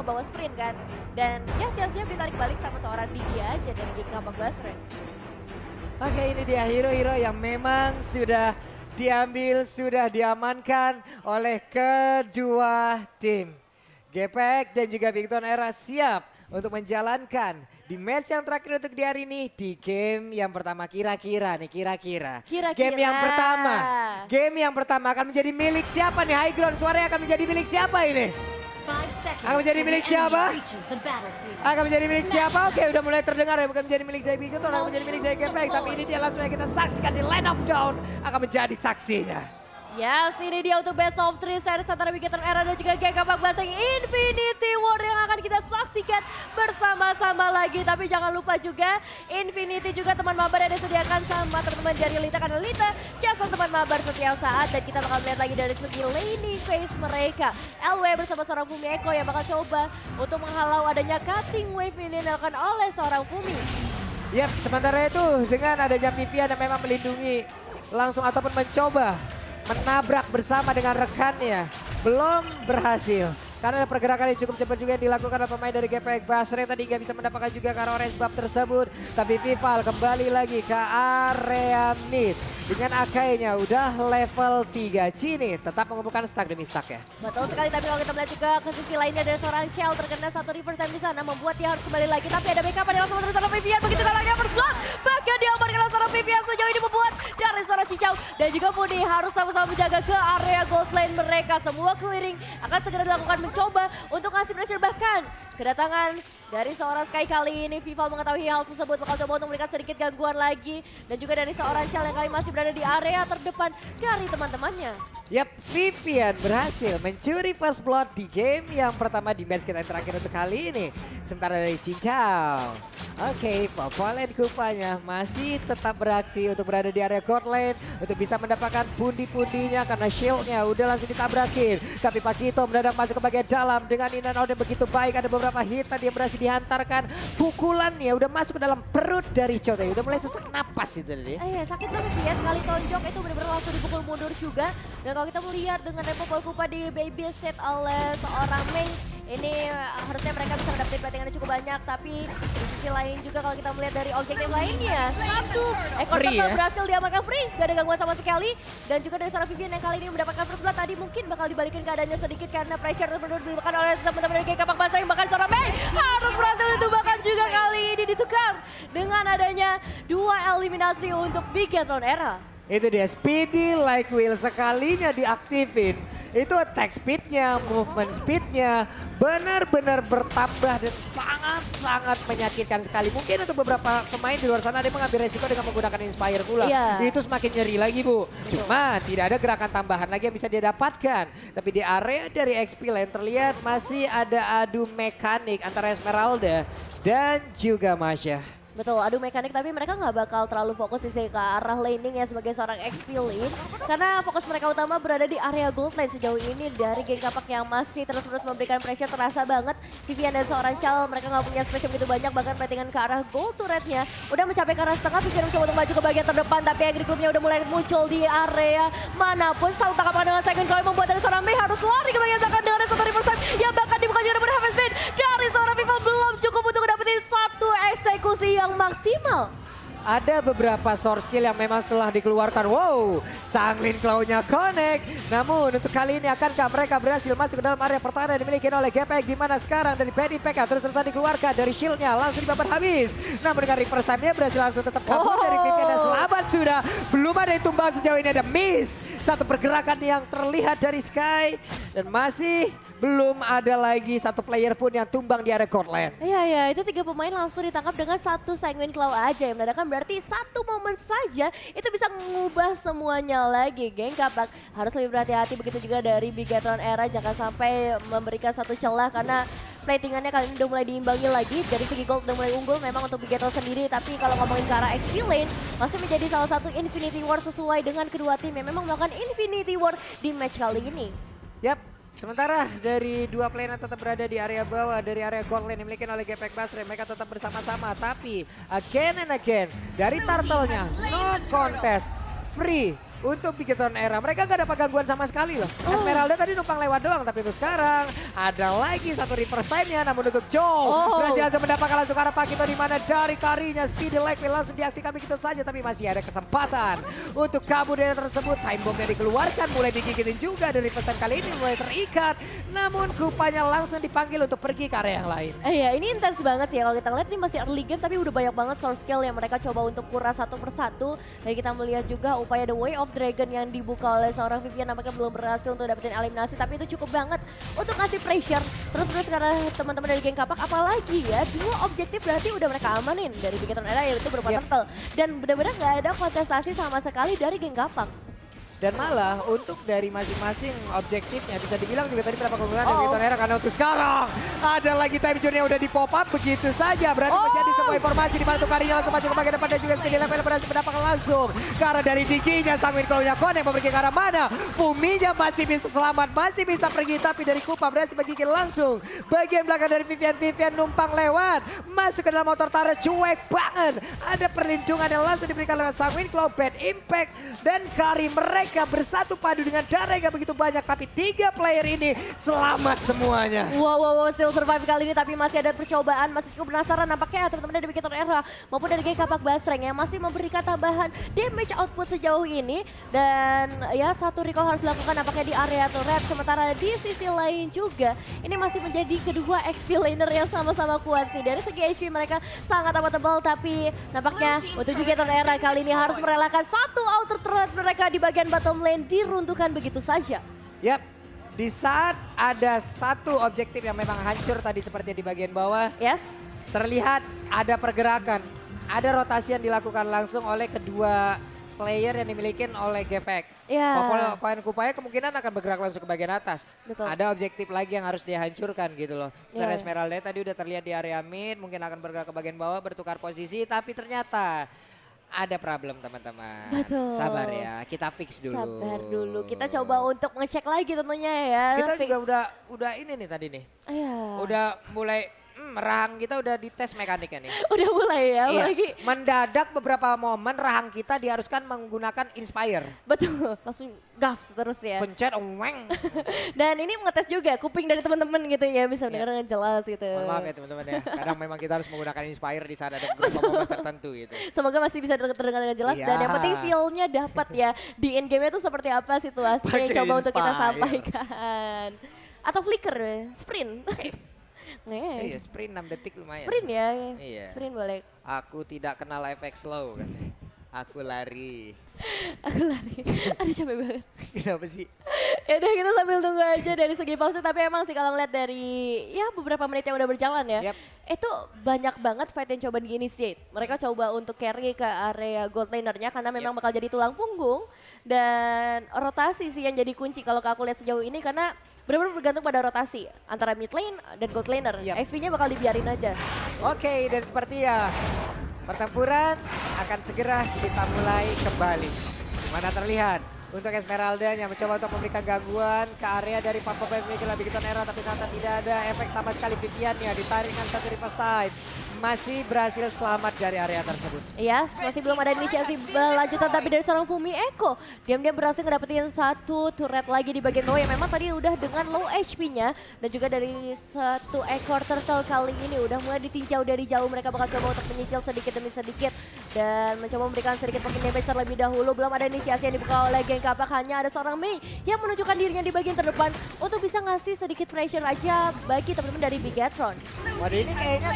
ngebawa sprint kan. Dan ya siap-siap ditarik balik sama seorang Digi aja dari GK14 Ren. Oke, ini dia hero-hero yang memang sudah diambil, sudah diamankan oleh kedua tim. Gepek dan juga Bigton Era siap untuk menjalankan di match yang terakhir untuk di hari ini di game yang pertama. Kira-kira game yang pertama akan menjadi milik siapa nih? High ground, suaranya akan menjadi milik siapa ini? Akan menjadi milik siapa? Akan menjadi milik siapa? Oke, udah mulai terdengar ya, bukan menjadi milik dari Bigton, akan menjadi milik dari Gepek, tapi ini dia langsung yang kita saksikan di Land of Dawn akan menjadi saksinya. Yes, ini dia untuk best of 3 series antara Bigton Era dan juga GK14 Infinity War yang akan kita saksikan bersama-sama lagi. Tapi jangan lupa juga Infinity juga teman mabar yang disediakan sama teman-teman dari Lita. Karena Lita jasa teman mabar setiap saat dan kita bakal melihat lagi dari segi laning phase mereka. LW bersama seorang Fumi Eko yang bakal coba untuk menghalau adanya cutting wave ini dilakukan oleh seorang Fumi. Yap, sementara itu dengan adanya Vivian yang memang melindungi langsung ataupun mencoba menabrak bersama dengan rekannya. Belum berhasil. Karena ada pergerakan yang cukup cepat juga yang dilakukan oleh pemain dari Gepek. Basre tadi gak bisa mendapatkan juga ke orange buff tersebut. Tapi Vival kembali lagi ke area mid. Dengan Akainya udah level 3. Cini tetap mengumpulkan stack demi stack ya. Betul sekali, tapi kalau kita melihat juga ke sisi lainnya dari seorang Shell terkena satu reverse time di sana. Membuat dia harus kembali lagi. Tapi ada backup yang langsung terus sama Vivian. Begitu kalahnya first blood. Bahkan diamankan oleh seorang Vivian sejauh ini membuat dari seorang Cicau. Dan juga Puni harus sama-sama menjaga ke area gold lane mereka. Semua clearing akan segera dilakukan mencoba untuk ngasih pressure, bahkan kedatangan dari seorang Sky kali ini. Vival mengetahui hal tersebut bakal coba untuk memberikan sedikit gangguan lagi. Dan juga dari seorang Chal yang kali masih berada di area terdepan dari teman-temannya. Yap, Vivian berhasil mencuri first blood di game yang pertama di match kita yang terakhir untuk kali ini. Sementara dari Cincau. Oke, Popolen Kupanya masih tetap beraksi untuk berada di area gold lane. Untuk bisa mendapatkan pundi-pundinya karena shieldnya udah langsung ditabrakin. Tapi Pakito mendadak masuk ke bagian dalam dengan in and out yang begitu baik. Ada beberapa hit tadi yang berhasil dihantarkan. Pukulannya udah masuk ke dalam perut dari Chote. Udah mulai sesak napas itu tadi. Iya, sakit banget sih ya, sekali tonjok itu benar-benar langsung dipukul mundur juga. Dan kalau kita melihat dengan tempo Kupa di baby set oleh seorang Mei, ini harusnya mereka bisa mendapatkan platingan cukup banyak. Tapi di sisi lain juga kalau kita melihat dari objektif lainnya, satu ekor turtle berhasil diamankan free, gak ada gangguan sama sekali. Dan juga dari seorang Vivian yang kali ini mendapatkan first blood tadi mungkin bakal dibalikin keadaannya sedikit karena pressure tersebut diberikan oleh teman-teman dari GK14 yang bahkan seorang Mei harus berhasil ditumbangkan juga kali ini ditukar dengan adanya 2 eliminasi untuk Bigton Era. Itu dia, Speedy Like Will sekalinya diaktifin. Itu attack speednya, movement speednya benar-benar bertambah dan sangat-sangat menyakitkan sekali. Mungkin untuk beberapa pemain di luar sana dia mengambil resiko dengan menggunakan Inspire pula. Itu semakin nyeri lagi Bu. Cuma tidak ada gerakan tambahan lagi yang bisa dia dapatkan. Tapi di area dari XP Lane terlihat masih ada adu mekanik antara Esmeralda dan juga Masya. Betul, adu mekanik, tapi mereka nggak bakal terlalu fokus sih ke arah laning ya sebagai seorang XP lane. Karena fokus mereka utama berada di area gold lane sejauh ini dari geng kapak yang masih terus-terus memberikan pressure terasa banget. Vivian dan seorang Chal, mereka nggak punya space begitu banyak, bahkan platingan ke arah gold turretnya udah mencapai ke arah setengah. Vivian mencoba untuk maju ke bagian terdepan, tapi Angry Groupnya udah mulai muncul di area manapun. Selalu tangkapan dengan second coin membuat dari seorang Mei harus lari ke bagian belakang dengan satu reverse time yang bahkan dibuka juga dengan heaven spin dari seorang Vival belum cukup untuk dapetin satu eksekusi yang maksimal. Ada beberapa source skill yang memang setelah dikeluarkan. Wow, Sanglin Claw-nya connect. Namun untuk kali ini akankah mereka berhasil masuk ke dalam area pertahanan yang dimiliki oleh Gepek. Dimana sekarang dari Benny PK terus-terusan dikeluarkan dari shieldnya. Langsung dibabat habis. Namun dengan reverse time-nya berhasil langsung tetap kabur dari Vivian. Dan selamat sudah. Belum ada yang tumbang sejauh ini, ada miss. Satu pergerakan yang terlihat dari Sky. Dan masih belum ada lagi satu player pun yang tumbang di area court lane. Iya, itu 3 pemain langsung ditangkap dengan satu Sanguine Claw aja. Yang menandakan berarti satu momen saja itu bisa mengubah semuanya lagi. Geng kapak harus lebih berhati-hati, begitu juga dari Bigton Era. Jangan sampai memberikan satu celah karena platingannya kali ini udah mulai diimbangi lagi. Dari segi gold udah mulai unggul memang untuk Bigton sendiri. Tapi kalau ngomongin ke arah XP lane masih menjadi salah satu Infinity War sesuai dengan kedua tim yang memang melakukan Infinity War di match kali ini. Yap. Sementara dari dua player yang tetap berada di area bawah, dari area gold lane dimiliki oleh Gepek Basre, mereka tetap bersama-sama. Tapi again and again dari turtle-nya, no contest, free untuk Bigetron Era. Mereka gak dapat gangguan sama sekali loh. Esmeralda tadi numpang lewat doang, tapi untuk sekarang ada lagi satu reverse time-nya. Namun untuk Joe berhasil langsung mendapatkan langsung arah Pakito, di mana dari karinya Speedy Leg langsung diaktifkan begitu saja. Tapi masih ada kesempatan untuk kabur dari tersebut. Time bomb-nya dikeluarkan, mulai digigitin juga dari reverse time kali ini mulai terikat. Namun Kupanya langsung dipanggil untuk pergi ke area yang lain. Iya, ini intens banget sih. Kalau kita lihat ini masih early game, tapi udah banyak banget source skill yang mereka coba untuk kuras satu persatu. Dan kita melihat juga upaya The Way of Dragon yang dibuka oleh seorang Vivian nampaknya belum berhasil untuk dapetin eliminasi. Tapi itu cukup banget untuk ngasih pressure. Terus karena teman-teman dari geng Kapak, apalagi ya, 2 objektif berarti udah mereka amanin dari Bigetron Era, yaitu berupa turtle. Dan benar-benar nggak ada kontestasi sama sekali dari geng Kapak. Dan malah untuk dari masing-masing objektifnya bisa dibilang juga tadi berapa keunggulan dari Bigetron Era, karena untuk sekarang ada lagi time journey yang udah di pop up begitu saja. Berarti menjadi sebuah informasi di mana tuh Karinya langsung maju ke bagian depan dan juga Speedy Level berhasil mendapatkan langsung. Karena dari Diginya Sanguin Claw-nya Connect mempergi ke arah mana. Fuminya masih bisa selamat, masih bisa pergi, tapi dari Kupa berhasil menggigit langsung. Bagian belakang dari Vivian numpang lewat. Masuk ke dalam motor Tara, cuek banget. Ada perlindungan yang langsung diberikan lewat Sanguin Claw, bad impact. Dan Kari mereka bersatu padu dengan darah yang gak begitu banyak, tapi 3 player ini selamat semuanya. Wow, still survive kali ini, tapi masih ada percobaan, masih cukup penasaran nampaknya teman-teman dari Bigetron Era maupun dari geng Kapak Basreng yang masih memberikan tambahan damage output sejauh ini. Dan ya satu recall harus dilakukan nampaknya di area turret, sementara di sisi lain juga ini masih menjadi kedua XP laner yang sama-sama kuat sih. Dari segi HP mereka sangat amat tebal, tapi nampaknya untuk Bigetron Era kali ini harus merelakan satu outer turret mereka di bagian bottom lane diruntuhkan begitu saja. Yap, di saat ada satu objektif yang memang hancur tadi seperti di bagian bawah. Yes. Terlihat ada pergerakan, ada rotasi yang dilakukan langsung oleh kedua player yang dimiliki oleh Gepek. Ya. Koin Kupaya kemungkinan akan bergerak langsung ke bagian atas. Betul. Ada objektif lagi yang harus dihancurkan gitu loh. Sementara Ya. Esmeralda tadi udah terlihat di area mid, mungkin akan bergerak ke bagian bawah, bertukar posisi, tapi ternyata ada problem teman-teman. Betul. Sabar ya, kita fix dulu. Sabar dulu. Kita coba untuk ngecek lagi tentunya ya. Kita Fix. juga udah ini nih tadi nih. Iya. Udah mulai rahang kita udah dites mekaniknya nih. Udah mulai ya, Iya, apalagi. mendadak beberapa momen rahang kita diharuskan menggunakan Inspire. Betul, langsung gas terus ya. Pencet weng. Dan ini mengetes juga kuping dari teman-teman gitu ya, bisa mendengar dengan jelas gitu. Mohon maaf ya teman-teman ya. Kadang memang kita harus menggunakan Inspire di saat ada beberapa momen tertentu gitu. Semoga masih bisa terdengar dengan jelas dan yang penting feel-nya dapat ya. Di end game itu seperti apa situasi yang Pakai coba untuk kita Inspire. sampaikan. Atau flicker, sprint. Iya, sprint 6 detik lumayan. Sprint ya, Iya. sprint boleh. Aku tidak kenal efek slow katanya. Aku lari. Aku lari, aduh capek banget. Kenapa sih? Ya udah kita sambil tunggu aja dari segi pause, tapi emang sih kalau ngeliat dari ya beberapa menit yang udah berjalan ya, Yep. itu banyak banget fight yang coba di-initiate. Mereka coba untuk carry ke area gold lanernya karena memang bakal jadi tulang punggung dan rotasi sih yang jadi kunci kalau aku lihat sejauh ini karena benar-benar bergantung pada rotasi antara mid lane dan gold laner. Yep. XP-nya bakal dibiarin aja. Oke, dan seperti ya pertempuran akan segera kita mulai kembali. Dimana terlihat untuk Esmeralda yang mencoba untuk memberikan gangguan ke area dari Papa Bigetron Bigetron Era, tapi ternyata tidak ada efek sama sekali. Viviannya ditarik dengan satu reverse time. Masih berhasil selamat dari area tersebut. Yes, masih belum ada inisiasi lanjutan tapi dari seorang Fumi Eko. Diam-diam berhasil ngedapetin satu turret lagi di bagian bawah yang memang tadi udah dengan low HP-nya. Dan juga dari satu ekor turtle kali ini udah mulai ditinjau dari jauh. Mereka bakal coba untuk menyicil sedikit demi sedikit. Dan mencoba memberikan sedikit poking damage terlebih dahulu. Belum ada inisiasi yang dibuka oleh geng Kapak. Hanya ada seorang Mei yang menunjukkan dirinya di bagian terdepan. Untuk bisa ngasih sedikit pressure aja bagi teman-teman dari Bigetron. Waduh, ini kayaknya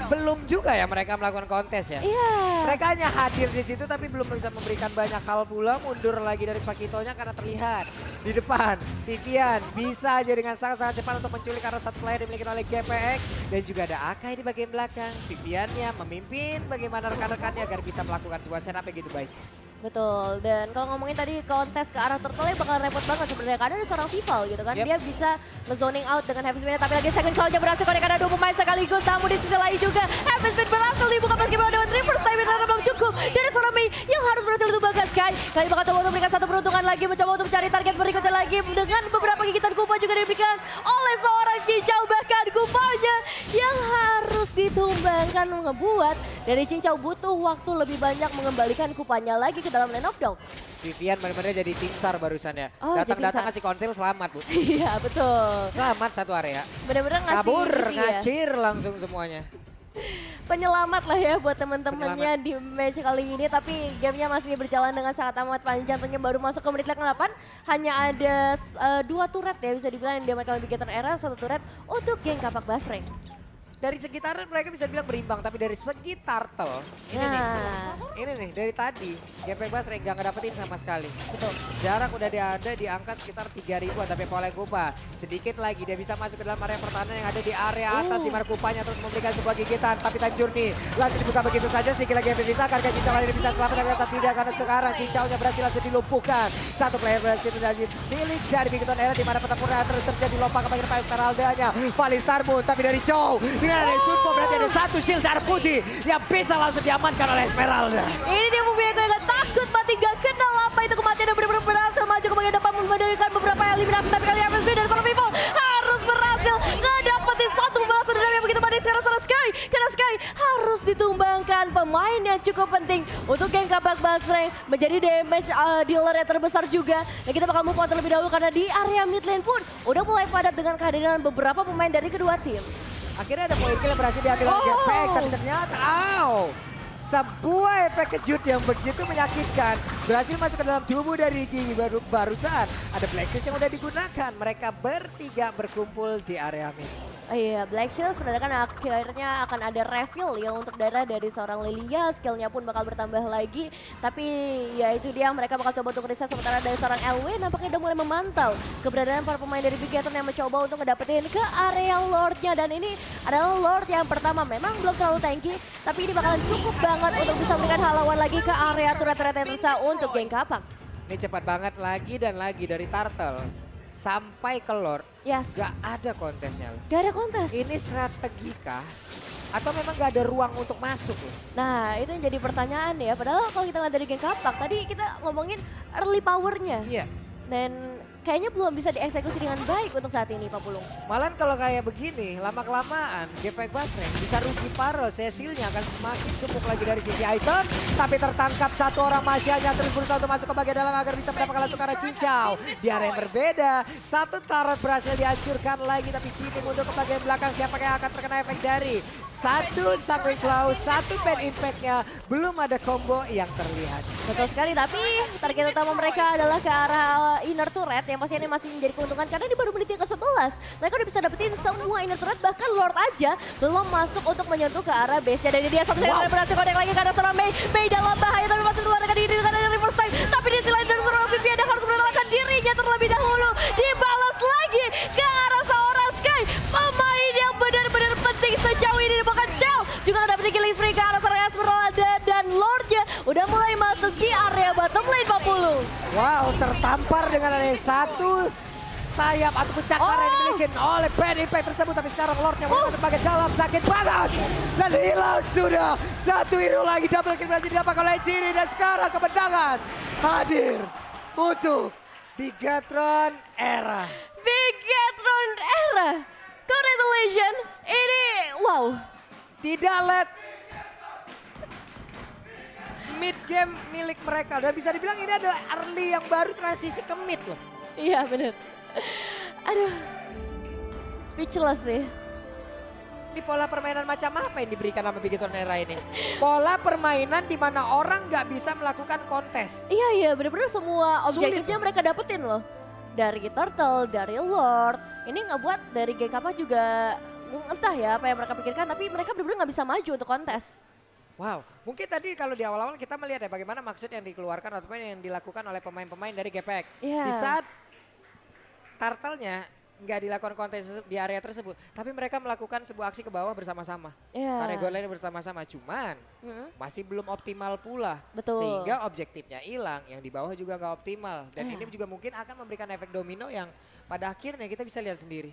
belum juga ya mereka melakukan kontes ya. Iya. Mereka hanya hadir di situ tapi belum bisa memberikan banyak hal pula. Mundur lagi dari Pakitonya karena terlihat di depan Vivian bisa aja dengan sangat-sangat cepat untuk menculik karena satu player dimiliki oleh GPX. Dan juga ada Akai di bagian belakang. Viviannya memimpin bagaimana rekan-rekannya agar bisa melakukan sebuah setup yang gitu baik. Betul, dan kalau ngomongin tadi kontes ke arah turtle bakal repot banget sebenarnya karena ada seorang Vival gitu kan. Yep. Dia bisa nge-zoning out dengan Heavy Spin, tapi lagi second call-nya berhasil connect karena 2 pemain sekaligus. Namun di sisi lain juga Heavy Spin berhasil dibuka meskipun dengan reverse time karena belum cukup. Dari seorang Mei yang harus berhasil ditumbangkan Sky. Kali bakal coba untuk memberikan satu peruntungan lagi, mencoba untuk mencari target berikutnya lagi dengan beberapa gigitan Kupa juga diberikan oleh seorang Cicau, bahkan Kupanya yang harus ditumbangkan akan ngebuat dari Cincau butuh waktu lebih banyak mengembalikan kupanya lagi ke dalam lane of dong. Vivian benar-benar jadi tim SAR barusan ya. Oh, jadi Datang-datang SAR. kasih konsel selamat Bu. Iya betul. Selamat satu area. Bener-bener ngasih Kabur, visi ya. ngacir langsung semuanya. Penyelamat lah ya buat teman-temannya di match kali ini, tapi gamenya masih berjalan dengan sangat amat panjang. Tentunya baru masuk ke menit ke-8 hanya ada 2 turret ya bisa dibilang yang diamankan oleh Bigator Era, 1 turret untuk geng Kapak Basreng. Dari segi turret mereka bisa bilang berimbang, tapi dari segi turtle ini nih dari tadi GP Basreng nggak ngedapetin sama sekali. Betul. Jarak udah ada di angka sekitar 3.000-an, tapi Polen Kupa sedikit lagi dia bisa masuk ke dalam area pertahanan yang ada di area atas di mana Kupanya terus memberikan sebuah gigitan, tapi Time Journey langsung dibuka begitu saja. Sedikit lagi yang bisa karena Cincau kali ini bisa selamat, tapi ternyata tidak karena sekarang Cincaunya berhasil langsung dilumpuhkan. Satu player berhasil menjadi milik dari Bigator Era di mana pertempuran terus terjadi lompat kepada Pak Esmeralda-nya. Valistar Moon, tapi dari Chow dengan ada Sunpo berarti ada satu shield darah putih yang bisa langsung diamankan oleh Esmeralda. Ini dia mempunyai gak takut mati gak kenal apa itu kematian dan benar-benar berhasil maju ke bagian depan memberikan beberapa eliminasi, tapi kali MSB dan Solo Vivo harus berhasil ngedapetin satu balas dendam yang begitu manis sekarang sama Sky, karena Sky harus ditumbangkan, pemain yang cukup penting untuk geng Kapak Basreng menjadi damage dealer yang terbesar juga. Dan kita bakal move on terlebih dahulu karena di area mid lane pun udah mulai padat dengan kehadiran beberapa pemain dari kedua tim. Akhirnya ada point kill yang berhasil diambil oleh Gepek, tapi ternyata sebuah efek kejut yang begitu menyakitkan berhasil masuk ke dalam tubuh dari Kiwi barusan. Ada Black Shoes yang udah digunakan, mereka bertiga berkumpul di area mid. Iya, Black Shield sebenarnya kan akhirnya akan ada reveal ya untuk darah dari seorang Lilia, skillnya pun bakal bertambah lagi. Tapi ya itu dia, mereka bakal coba untuk reset, sementara dari seorang LW nampaknya udah mulai memantau keberadaan para pemain dari Bigator yang mencoba untuk ngedapetin ke area Lordnya. Dan ini adalah Lord yang pertama, memang belum terlalu tanky, tapi ini bakalan cukup banget untuk bisa memberikan halauan lagi ke area turret-turret yang tersisa untuk geng Kapak. Ini cepat banget lagi dan lagi dari Turtle sampai ke Lord. Yes. Gak ada kontesnya. Gak ada kontes. Ini strategi kah? Atau memang gak ada ruang untuk masuk loh? Nah itu yang jadi pertanyaan ya, padahal kalau kita lihat dari geng Kapak, tadi kita ngomongin early powernya. Iya. Dan kayaknya belum bisa dieksekusi dengan baik untuk saat ini Pak Pulung. Malahan kalau kayak begini, lama-kelamaan Gepek Basreng bisa rugi parah. Cecilnya akan semakin gemuk lagi dari sisi item. Tapi tertangkap satu orang Masyanya terus berusaha untuk masuk ke bagian dalam agar bisa mendapatkan langsung ke arah Cincau. Di area yang berbeda, satu turret berhasil dihancurkan lagi. Tapi Cini mundur ke bagian belakang, siapa yang akan terkena efek dari satu Sanguine Claw, satu bad impactnya. Belum ada combo yang terlihat. Betul sekali, tapi target utama mereka adalah ke arah inner turret yang pasti ini masih menjadi keuntungan karena di baru menit yang ke-11 mereka udah bisa dapetin semua inner turret, bahkan Lord aja belum masuk untuk menyentuh ke arah base-nya. Dan dia satu sekali berhasil connect lagi karena seorang Mei dalam bahaya tapi masih mengeluarkan diri karena dari reverse time. Tapi di sisi lain dari seorang Vivian harus mengeluarkan dirinya terlebih dahulu, dibalas lagi ke arah seorang Sky, pemain yang benar-benar penting sejauh ini. Bahkan Cel juga dapetin killing spree ke arah seorang Esmeralda dan Lordnya udah mulai masuk di area bottom lane 40. Wow, tertampar dengan ada satu sayap ataupun cakar yang dimiliki oleh bad impact tersebut. Tapi sekarang Lordnya mulai terbagai dalam, sakit banget. Dan hilang sudah. Satu hero lagi, double kill berhasil didapatkan oleh Cini. Dan sekarang kemenangan hadir untuk Bigatron Era. Bigatron Era, congratulations. Ini wow. Tidak let mid game milik mereka. Dan bisa dibilang ini adalah early yang baru transisi ke mid loh. Iya bener. Aduh, speechless sih. Ini pola permainan macam apa yang diberikan sama Bigator Era ini? Pola permainan di mana orang nggak bisa melakukan kontes. Iya bener-bener semua Sulit objektifnya loh. mereka dapetin loh. Dari Turtle, dari Lord. Ini ngebuat dari geng Kappa juga entah ya apa yang mereka pikirkan, tapi mereka bener-bener nggak bisa maju untuk kontes. Wow, mungkin tadi kalau di awal-awal kita melihat ya bagaimana maksud yang dikeluarkan ataupun yang dilakukan oleh pemain-pemain dari Gepek. Iya. Di saat turtle-nya nggak dilakukan kontes di area tersebut, tapi mereka melakukan sebuah aksi ke bawah bersama-sama. Iya. Tarik goal lainnya bersama-sama, cuman masih belum optimal pula. Betul. Sehingga objektifnya hilang, yang di bawah juga nggak optimal. Dan Iya. ini juga mungkin akan memberikan efek domino yang pada akhirnya kita bisa lihat sendiri.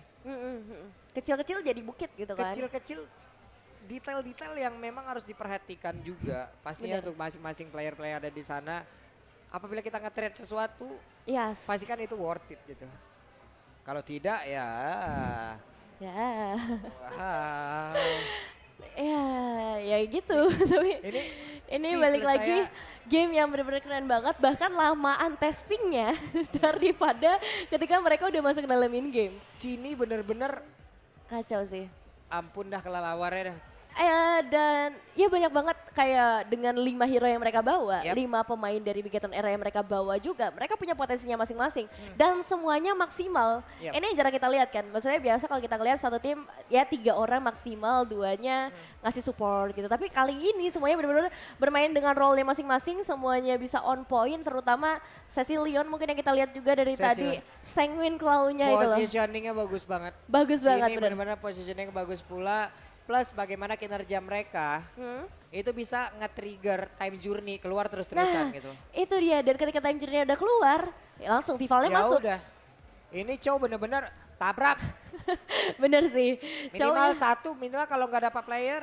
Kecil-kecil jadi bukit gitu kan. Kecil-kecil detail-detail yang memang harus diperhatikan juga. Pastinya Benar. untuk masing-masing player-player ada di sana. Apabila kita nge-trade sesuatu, Yes. pastikan itu worth it gitu. Kalau tidak ya, Ya. wow. Ya kayak gitu. Tapi ini balik speechless lagi game yang benar-benar keren banget. Bahkan lamaan testingnya daripada ketika mereka udah masuk ke dalam in game. Cini bener-bener Kacau sih. ampun dah kelalawarnya dah. Dan ya banyak banget kayak dengan 5 hero yang mereka bawa, Yap. 5 pemain dari Bigetron Era yang mereka bawa juga, mereka punya potensinya masing-masing dan semuanya maksimal. Yap. Ini yang jarang kita lihat kan, maksudnya biasa kalau kita ngeliat satu tim ya 3 orang maksimal, 2-nya ngasih support gitu. Tapi kali ini semuanya benar-benar bermain dengan role-nya masing-masing, semuanya bisa on point, terutama Cecilion mungkin yang kita lihat juga dari tadi, Sanguine Claw-nya itu loh. Positioningnya bagus banget. Bagus banget Cini bener. bener-bener positioning bagus pula. Plus bagaimana kinerja mereka itu bisa nge-trigger time journey keluar terus-terusan Nah, gitu. itu dia. Dan ketika time journey udah keluar, ya langsung Vivalnya Ya masuk. udah. Ini Chow bener-bener tabrak. Bener sih. Minimal Cowoknya- satu, minimal kalau nggak dapat player,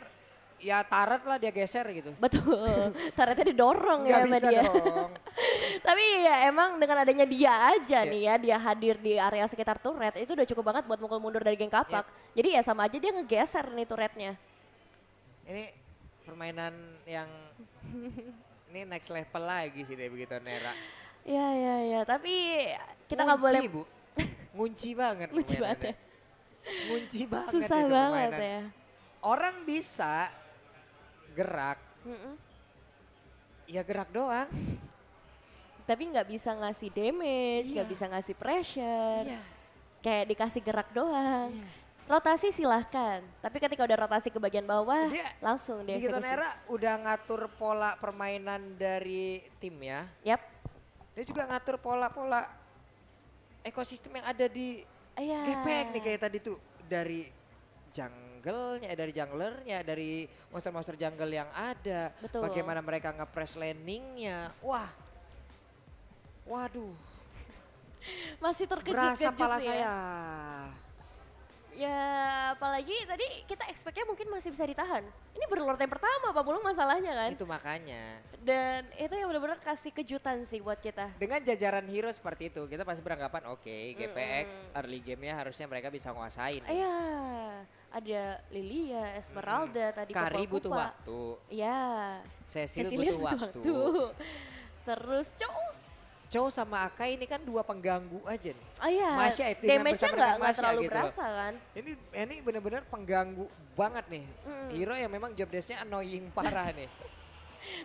ya taret lah dia geser gitu. Betul. Taretnya didorong Nggak ya sama bisa dia. dong. Tapi ya emang dengan adanya dia aja nih ya, dia hadir di area sekitar turret, itu udah cukup banget buat mukul mundur dari geng kapak. Jadi ya sama aja dia ngegeser nih turretnya. Ini permainan yang ini next level lagi sih dari begitu Nera. Ya. Tapi kita nggak boleh Bu. Ngunci banget lucu banget ya. permainannya. Ngunci banget Susah itu banget permainan. ya. Orang bisa gerak, ya gerak doang. Tapi nggak bisa ngasih damage, nggak Iya. bisa ngasih pressure. Iya. Kayak dikasih gerak doang. Rotasi silahkan, tapi ketika udah rotasi ke bagian bawah, Dia langsung dia Begitu Nera udah ngatur pola permainan dari timnya. Yap. Dia juga ngatur pola-pola ekosistem yang ada di Iya. Gepek nih kayak tadi tuh dari junglernya, dari monster-monster jungle yang ada. Betul. Bagaimana mereka nge-press landingnya. Wah, waduh, Masih berasa terkejut-kejut pala sih saya. ya. Ya apalagi tadi kita expect-nya mungkin masih bisa ditahan. Ini berlord yang pertama Pak Pulung masalahnya kan. Itu makanya. Dan itu yang benar-benar kasih kejutan sih buat kita. Dengan jajaran hero seperti itu, kita pasti beranggapan oke, GPX early game-nya harusnya mereka bisa nguasain. Iya, ada Lilia, Esmeralda tadi Kari Kupa-Kupa. butuh waktu, Iya. Cecil Cecilia butuh waktu. Terus Chow sama Akai ini kan dua pengganggu aja nih. oh iya, Masya itu dengan damage-nya bersama nggak dengan Masya terlalu gitu. berasa kan. Ini benar-benar pengganggu banget nih. Hero yang memang job desk-nya annoying parah nih.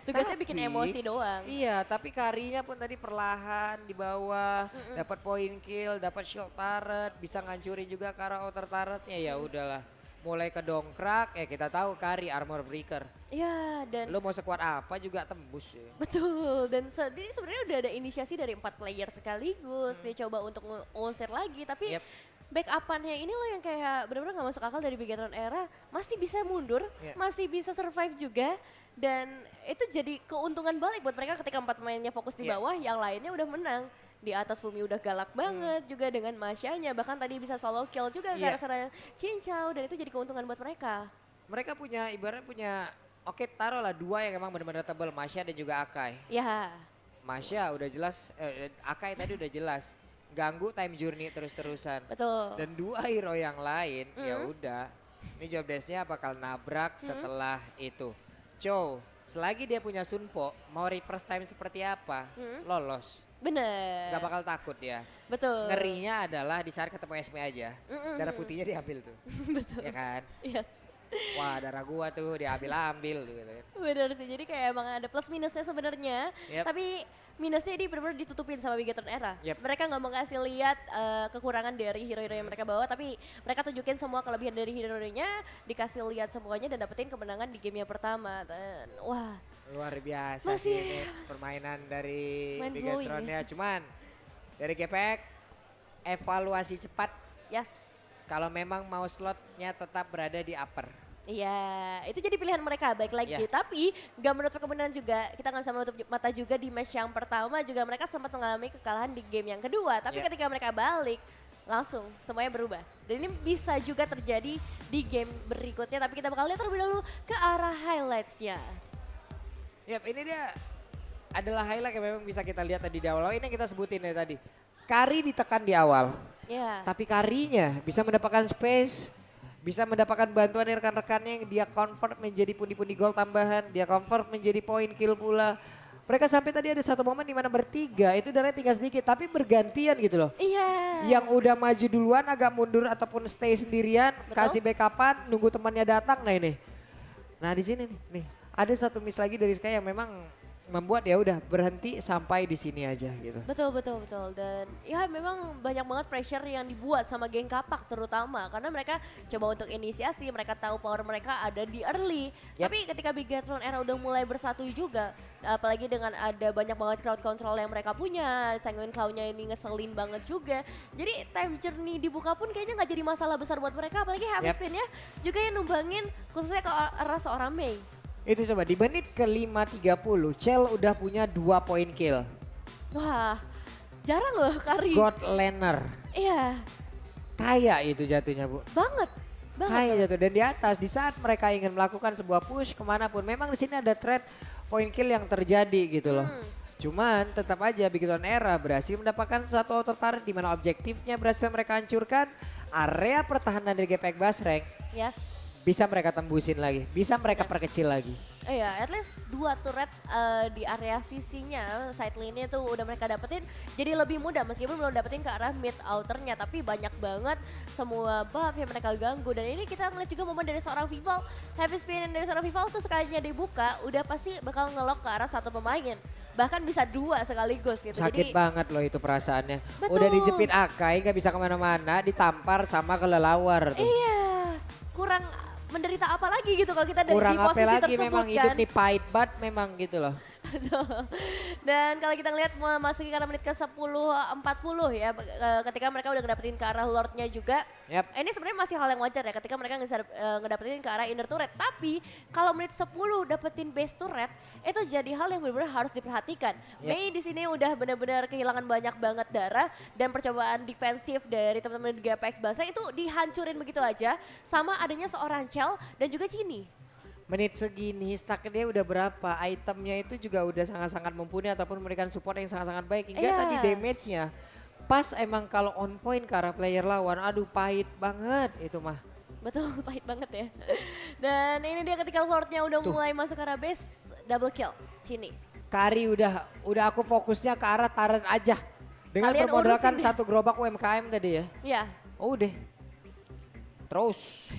Tugasnya bikin Tapi, emosi doang. Iya, tapi Karinya pun tadi perlahan di bawah, dapat point kill, dapat shield turret, bisa ngancurin juga ke arah outer turretnya. Ya udahlah, mulai kedongkrak, ya kita tahu Kari armor breaker. Iya, dan Lo mau sekuat apa juga tembus ya. betul. Dan ini sebenarnya udah ada inisiasi dari 4 player sekaligus. Dia coba untuk ngusir lagi, tapi Yep. backupannya ini loh yang kayak benar-benar nggak masuk akal dari Bigetron Era. Masih bisa mundur, Yeah. masih bisa survive juga. Dan itu jadi keuntungan balik buat mereka ketika 4 pemainnya fokus di Yeah. bawah, yang lainnya udah menang. Di atas Fumi udah galak banget juga dengan Masyanya. Bahkan tadi bisa solo kill juga Yeah. karena serangan Cincau. Dan itu jadi keuntungan buat mereka. Mereka punya, ibaratnya punya, oke taruhlah dua yang memang benar-benar tebal, Masya dan juga Akai. Ya, Masya udah jelas, Akai tadi udah jelas. Ganggu time journey terus-terusan. betul. Dan dua hero yang lain, ya udah. Ini job desk-nya bakal nabrak setelah itu. Chow, selagi dia punya Sunpo, mau reverse time seperti apa, lolos. Bener. Gak bakal takut dia. Betul. Ngerinya adalah di saat ketemu Esme aja, darah putihnya diambil tuh. Betul. Ya kan? Yes. Wah darah gua tuh diambil-ambil tuh. Gitu. Bener sih, jadi kayak emang ada plus minusnya sebenarnya. Yep. Tapi minusnya ini benar-benar ditutupin sama Bigetron Era. Yep. Mereka nggak mau kasih lihat kekurangan dari hero-hero yang mereka bawa, tapi mereka tunjukin semua kelebihan dari hero-heronya, dikasih lihat semuanya dan dapetin kemenangan di game yang pertama. Dan wah, Luar biasa Masih- sih ini permainan dari Mind blowing Bigetronnya. Cuman dari GPX evaluasi cepat yes. kalau memang mau slotnya tetap berada di upper. Iya, itu jadi pilihan mereka baik lagi. Iya. Tapi gak menutup kemungkinan juga, kita nggak bisa menutup mata juga di match yang pertama juga mereka sempat mengalami kekalahan di game yang kedua. Tapi Iya. ketika mereka balik, langsung semuanya berubah. Dan ini bisa juga terjadi di game berikutnya. Tapi kita bakal lihat terlebih dahulu ke arah highlights-nya. Yap, ini dia adalah highlight yang memang bisa kita lihat tadi di awal. Ini yang kita sebutin ya tadi. Kari ditekan di awal, Ya, tapi Karinya bisa mendapatkan space bisa mendapatkan bantuan dari rekan-rekannya yang dia convert menjadi pundi-pundi gol tambahan, dia convert menjadi poin kill pula. Mereka sampai tadi ada satu momen di mana bertiga itu darahnya tinggal sedikit tapi bergantian gitu loh. Iya. Yang udah maju duluan agak mundur ataupun stay sendirian, Betul. kasih backupan, nunggu temannya datang. Nah ini. Nah di sini nih, ada satu miss lagi dari Sky yang memang membuat ya udah berhenti sampai di sini aja gitu. Betul, betul, betul. Dan ya memang banyak banget pressure yang dibuat sama geng Kapak terutama. Karena mereka coba untuk inisiasi, mereka tahu power mereka ada di early. Yap. Tapi ketika Bigatron Era udah mulai bersatu juga, apalagi dengan ada banyak banget crowd control yang mereka punya, Sanguine Claw-nya ini ngeselin banget juga. Jadi time journey dibuka pun kayaknya nggak jadi masalah besar buat mereka, apalagi Heavy Yap. Spin-nya juga yang numbangin khususnya ke arah seorang Mei. Itu coba di menit ke 5.30 Chell udah punya 2 poin kill. Wah, jarang loh Kari. God Laner. Iya, Kayak itu jatuhnya Bu. banget. Kayak jatuh dan di atas di saat mereka ingin melakukan sebuah push kemanapun. Memang di sini ada threat point kill yang terjadi gitu loh. Cuman tetap aja Bigatron Era berhasil mendapatkan satu auto turret di mana objektifnya berhasil mereka hancurkan. Area pertahanan dari GPX Basreng Yes. bisa mereka tembusin lagi, bisa mereka perkecil lagi. Iya, at least 2 turret di area sisinya, side lane-nya tuh udah mereka dapetin. Jadi lebih mudah meskipun belum dapetin ke arah mid outernya. Tapi banyak banget semua buff yang mereka ganggu. Dan ini kita ngeliat juga momen dari seorang Vival. Heavy spin dari seorang Vival tuh sekalinya dibuka, udah pasti bakal ngelok ke arah satu pemain. Bahkan bisa 2 sekaligus gitu. Sakit Jadi banget loh itu perasaannya. Betul. Udah dijepit Akai gak bisa kemana-mana, ditampar sama kelelawar tuh. iya, kurang menderita apa lagi gitu kalau kita ada Kurang di apa posisi lagi tersebut memang kan. hidup nih pahit banget memang gitu loh. Betul. Dan kalau kita ngeliat memasuki karena menit ke 10.40 ya, ketika mereka udah ngedapetin ke arah Lordnya juga. Yap. Ini sebenarnya masih hal yang wajar ya ketika mereka ngedapetin ke arah inner turret. Tapi kalau menit 10 dapetin base turret, itu jadi hal yang benar-benar harus diperhatikan. Yap. Mei di sini udah benar-benar kehilangan banyak banget darah dan percobaan defensif dari teman-teman di GPX Basreng itu dihancurin begitu aja sama adanya seorang Chell dan juga Cini. Menit segini stack dia udah berapa, itemnya itu juga udah sangat-sangat mumpuni ataupun memberikan support yang sangat-sangat baik. Hingga Iya. tadi damage-nya pas emang kalau on point ke arah player lawan, aduh pahit banget itu mah. Betul, pahit banget ya. Dan ini dia ketika Lordnya udah mulai masuk ke arah base, double kill, Cini. Kari udah aku fokusnya ke arah Taren aja. Dengan Kalian bermodalkan urusin deh. satu gerobak UMKM tadi ya. Iya, Oh udah. Terus.